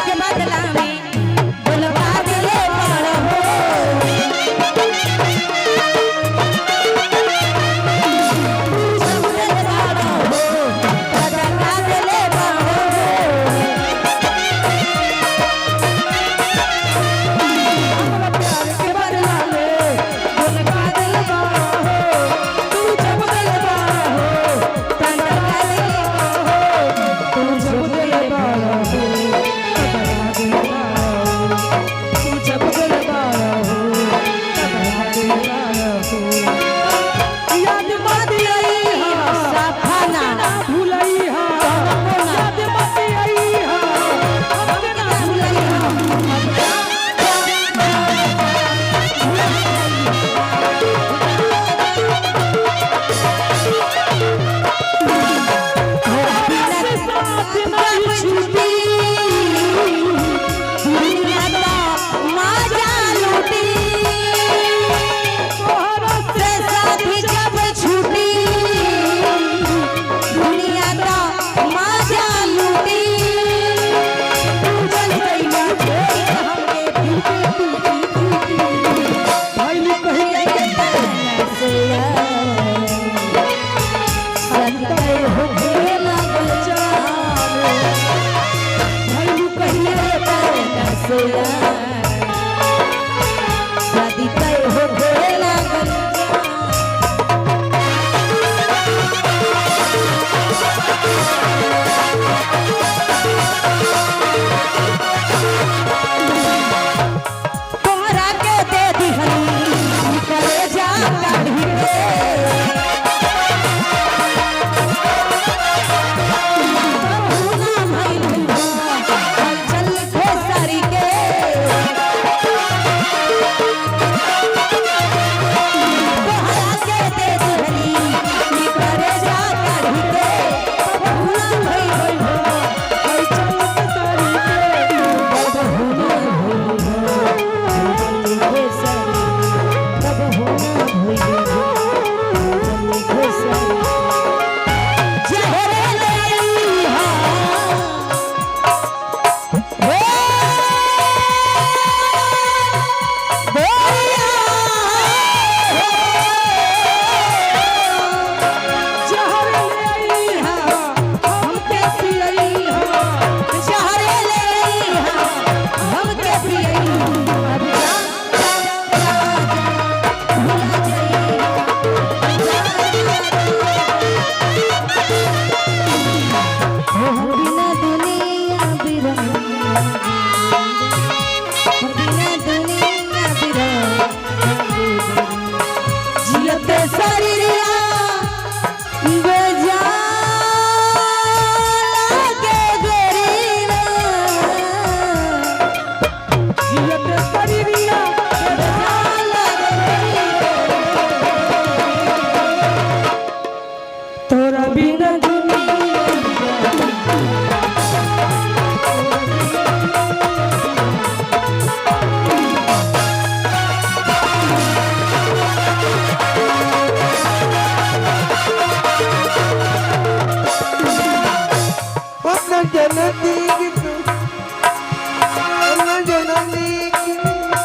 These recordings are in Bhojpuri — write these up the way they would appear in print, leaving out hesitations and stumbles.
के बदला में बुलवा दिले बड़ हो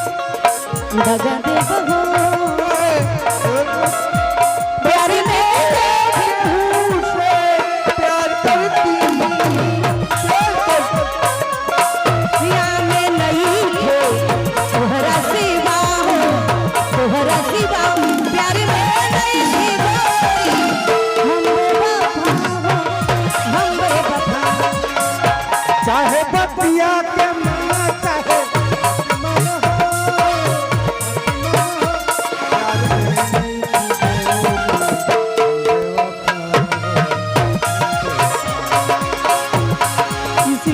दगा दे बहो प्यारी प्यार करती सिया में नहीं थे तोहरा सिवा हो तोहरा सिवा प्यार में नहीं थी हम बेवफा चाहे बतिया के माना चाहे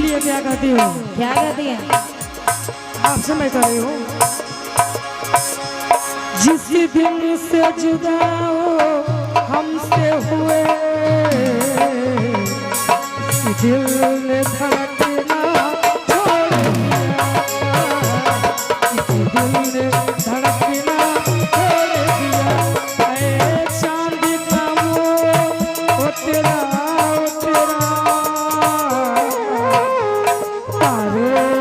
क्या कहती है आपसे मैं कर रही हूँ जिस दिन से जुदा हो हमसे हुए दिल ने धड़कना छोड़ दिया दिल ने धड़कना छोड़ दिया चांद का मोह तेरा तारे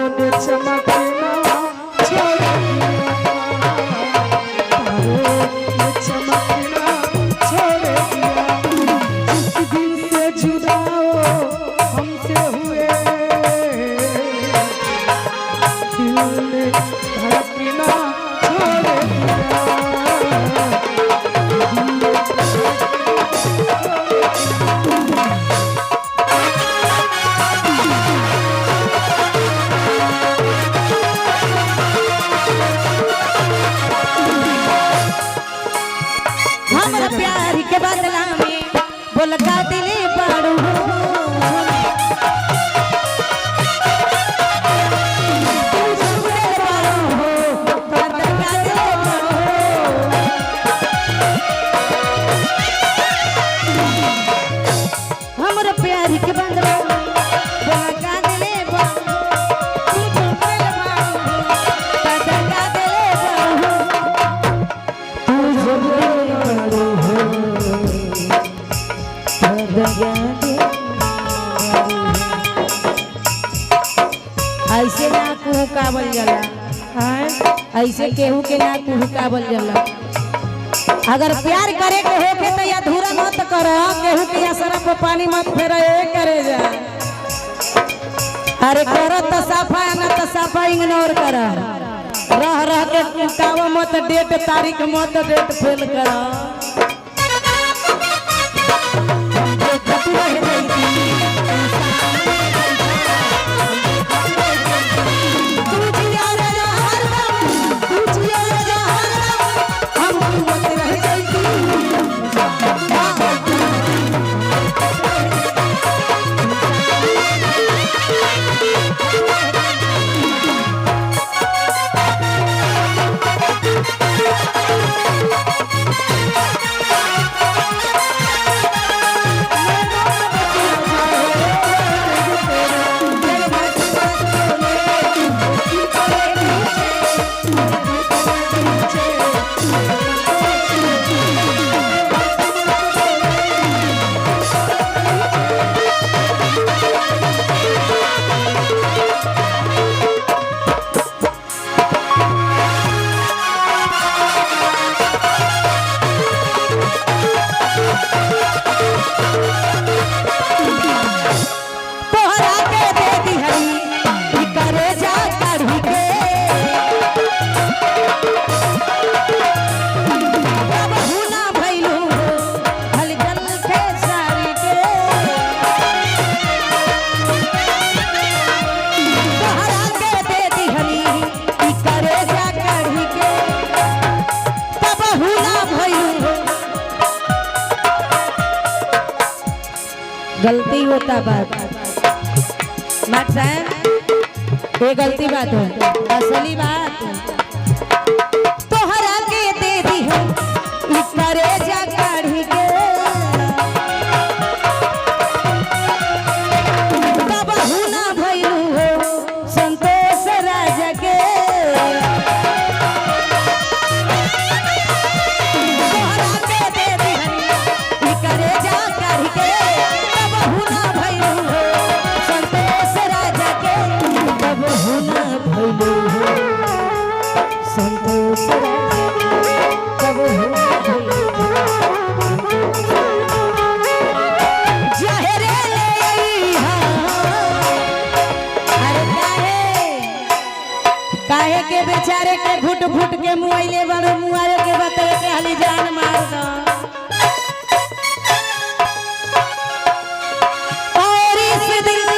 ऐसे ना कुहकावल जाला, आए ऐसे केहू के ना कुहकावल जाला। अगर प्यार करे के होके तो अधूरा मत करो, केहू के असरा पे पानी मत फेरा करे जा। अरे करो तो साफा ना तो साफा इग्नोर कर, रह रह के कुहकावा मत, डेट तारीख मत डेट फेल कर। गलती होता बात मत साहब, ये गलती बात है, असली बात तोहरा के दे दी है करे जा काढ़ी के, तब हुना भइलू हो संतोष राजा के। तोहरा के दे दी है करे जा काढ़ी के, संतोष कब जहरे ले काहे के बेचारे के घुट घुट के मुआइले बड़ो मुआरे के बतले के हाली जान मार दो। और इस दिल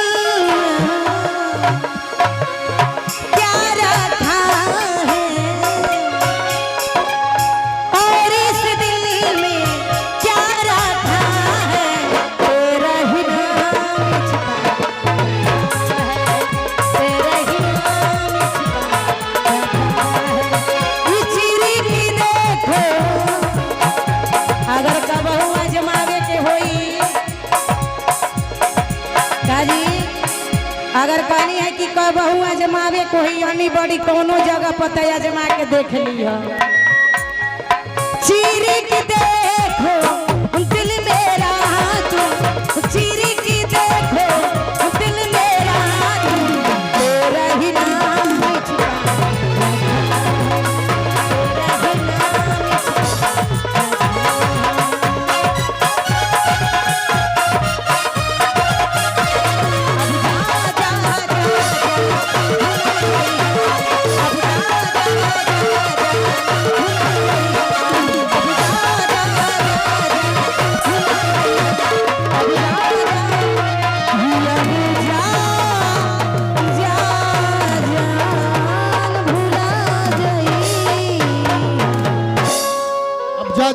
अगर कहनी है कि कबहू आजमावे कोई हनी बड़ी कोनो जगह पता आजमा के देख लिया, चीरी की देखो दिल मेरा तू, चीरी की देखो दिल मेरा तू, तेरा ही नाम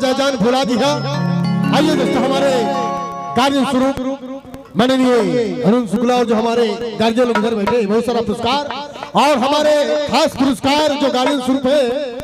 जा जान भुला दिया। आइए दोस्तों, हमारे गार्जियन स्वरूप माननीय अरुण शुक्ला और जो हमारे गार्जियन लोग इधर बैठे, बहुत सारा पुरस्कार और हमारे खास पुरस्कार जो गार्जियन स्वरूप है